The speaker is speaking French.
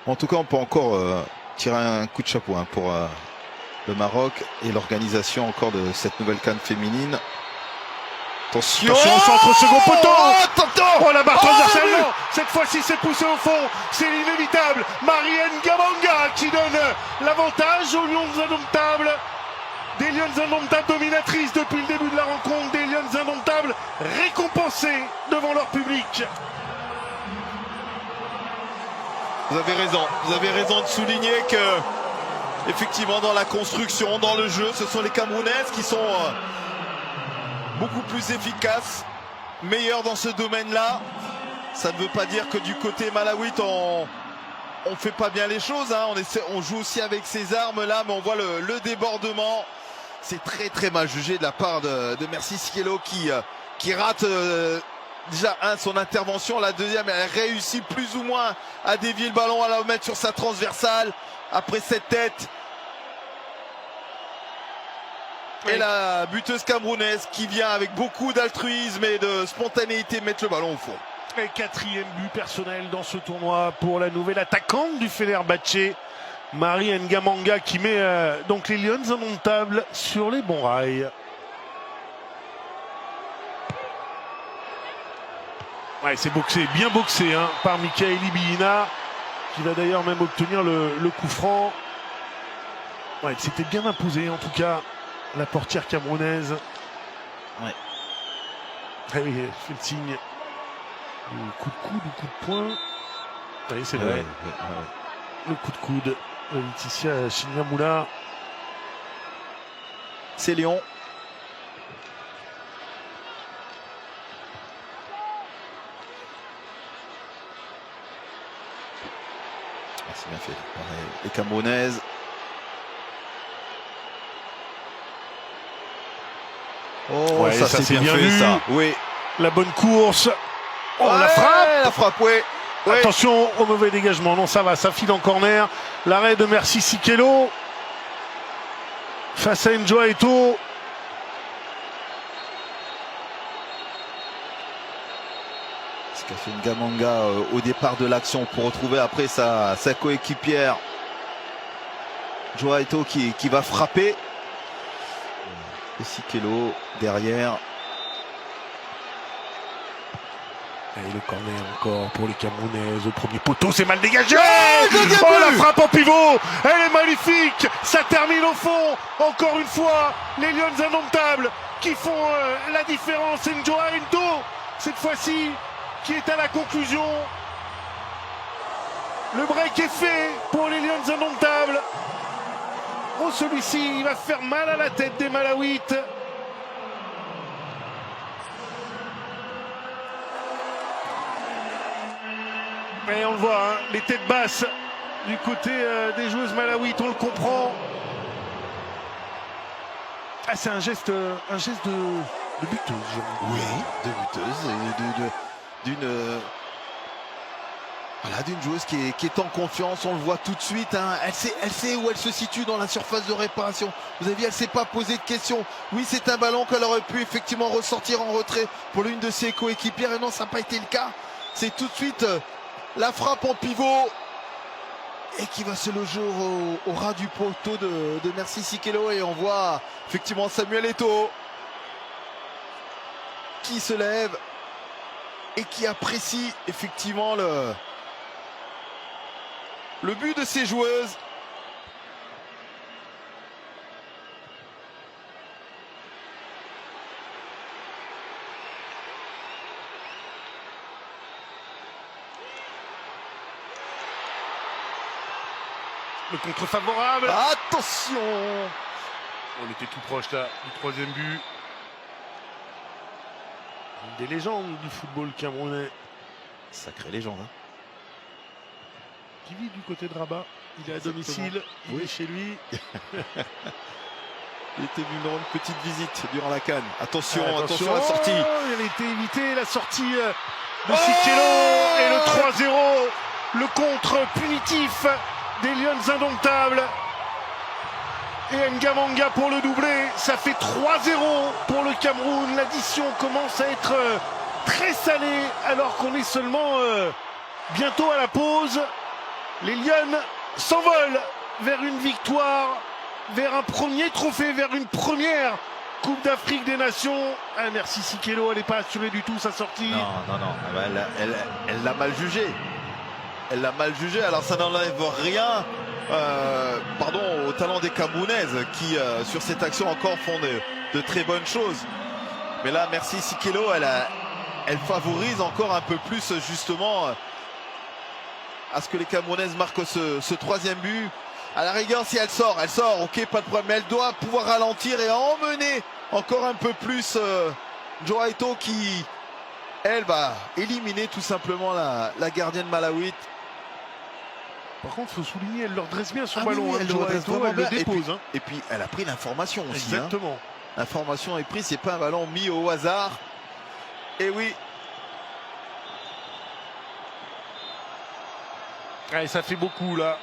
En tout cas, on peut encore tirer un coup de chapeau pour le Maroc et l'organisation encore de cette nouvelle CAN féminine. Attention, au centre, second poteau. Oh, la barre transversale. Cette fois-ci, c'est poussé au fond. C'est l'inévitable. Marianne Gamanga qui donne l'avantage aux Lions indomptables. Des Lions indomptables dominatrices depuis le début de la rencontre. Des Lions indomptables récompensées devant leur public. Vous avez raison de souligner que, effectivement, dans la construction, dans le jeu, ce sont les Camerounaises qui sont beaucoup plus efficaces, meilleures dans ce domaine-là. Ça ne veut pas dire que du côté malawite, on fait pas bien les choses. On joue aussi avec ces armes-là, mais on voit le débordement. C'est très très mal jugé de la part de Merci Sikelo qui rate déjà son intervention. La deuxième, elle réussit plus ou moins à dévier le ballon, à la remettre sur sa transversale. Après cette tête. Et la buteuse camerounaise qui vient avec beaucoup d'altruisme et de spontanéité mettre le ballon au fond. Et 4e but personnel dans ce tournoi pour la nouvelle attaquante du Fenerbahçe, Marie Ngamanga, qui met donc les Lions indomptables sur les bons rails. Ouais, c'est boxé, bien boxé par Mikaeli Biina, qui va d'ailleurs même obtenir le coup franc. Ouais, c'était bien imposé en tout cas, la portière camerounaise. Ouais. Ah oui, elle fait le signe. Le coup de coude, le coup de poing. Oui, c'est vrai. Ouais. Le coup de coude de Laetitia Chinyamoula. C'est Lyon. C'est bien fait. Les Camerounaises. Oh, ouais, ça c'est bien fait, ça. Oui. La bonne course. Oh, ouais, la frappe. La frappe, oui. Attention au mauvais dégagement. Non, ça va, ça file en corner. L'arrêt de Merci Sikelo face à Njoa Eto. Ce qu'a fait Ngamanga au départ de l'action pour retrouver après sa coéquipière Njoa Eto qui va frapper. Et Sikelo derrière. Et le corner encore pour les Camerounaises au premier poteau, c'est mal dégagé. Oh, la frappe en pivot, elle est magnifique. Ça termine au fond. Encore une fois, les Lions indomptables qui font la différence. Njoa Eto, cette fois-ci, qui est à la conclusion. Le break est fait pour les Lions indomptables. Oh, celui-ci, il va faire mal à la tête des Malawites. Et on le voit, les têtes basses du côté des joueuses malawites, on le comprend. Ah, c'est un geste de buteuse. Oui, de buteuse et d'une joueuse qui est en confiance. On le voit tout de suite. Elle sait où elle se situe dans la surface de réparation. Vous avez vu, elle ne s'est pas posé de questions. Oui, c'est un ballon qu'elle aurait pu effectivement ressortir en retrait pour l'une de ses coéquipières. Et non, ça n'a pas été le cas. C'est tout de suite la frappe en pivot et qui va se loger au ras du poteau de Merci Sikelo. Et on voit effectivement Samuel Eto qui se lève et qui apprécie effectivement le but de ses joueuses. Le contre favorable. Attention! On était tout proche là du 3e but. Une des légendes du football camerounais. Sacrée légende. Qui vit du côté de Rabat. Il est à domicile. Il est chez lui. Il était venu rendre une petite visite durant la CAN. Attention à la sortie. Il a été évité la sortie de Sikelo et le 3-0. Le contre punitif des Lions indomptables. Et Ngamanga pour le doublé. Ça fait 3-0 pour le Cameroun. L'addition commence à être très salée alors qu'on est seulement bientôt à la pause. Les Lions s'envolent vers une victoire, vers un premier trophée, vers une première Coupe d'Afrique des Nations. Ah, merci Sikelo, elle n'est pas assurée du tout sa sortie. Non. Elle l'a mal jugé. Elle l'a mal jugé. Alors ça n'enlève rien au talent des Camerounaises qui, sur cette action encore, font de très bonnes choses. Mais là, merci Sikelo, elle favorise encore un peu plus justement à ce que les Camerounaises marquent ce troisième but. À la rigueur, si elle sort, ok, pas de problème. Mais elle doit pouvoir ralentir et emmener encore un peu plus Joaito qui, elle, va éliminer tout simplement la gardienne malawite. Par contre, il faut souligner, elle leur dresse bien son Ah ballon. oui, hein, elle le redresse Joaito, vraiment elle le bien. dépose. Et puis, elle a pris l'information aussi. Exactement. L'information est prise, c'est pas un ballon mis au hasard. Et oui. Ouais, ça fait beaucoup là.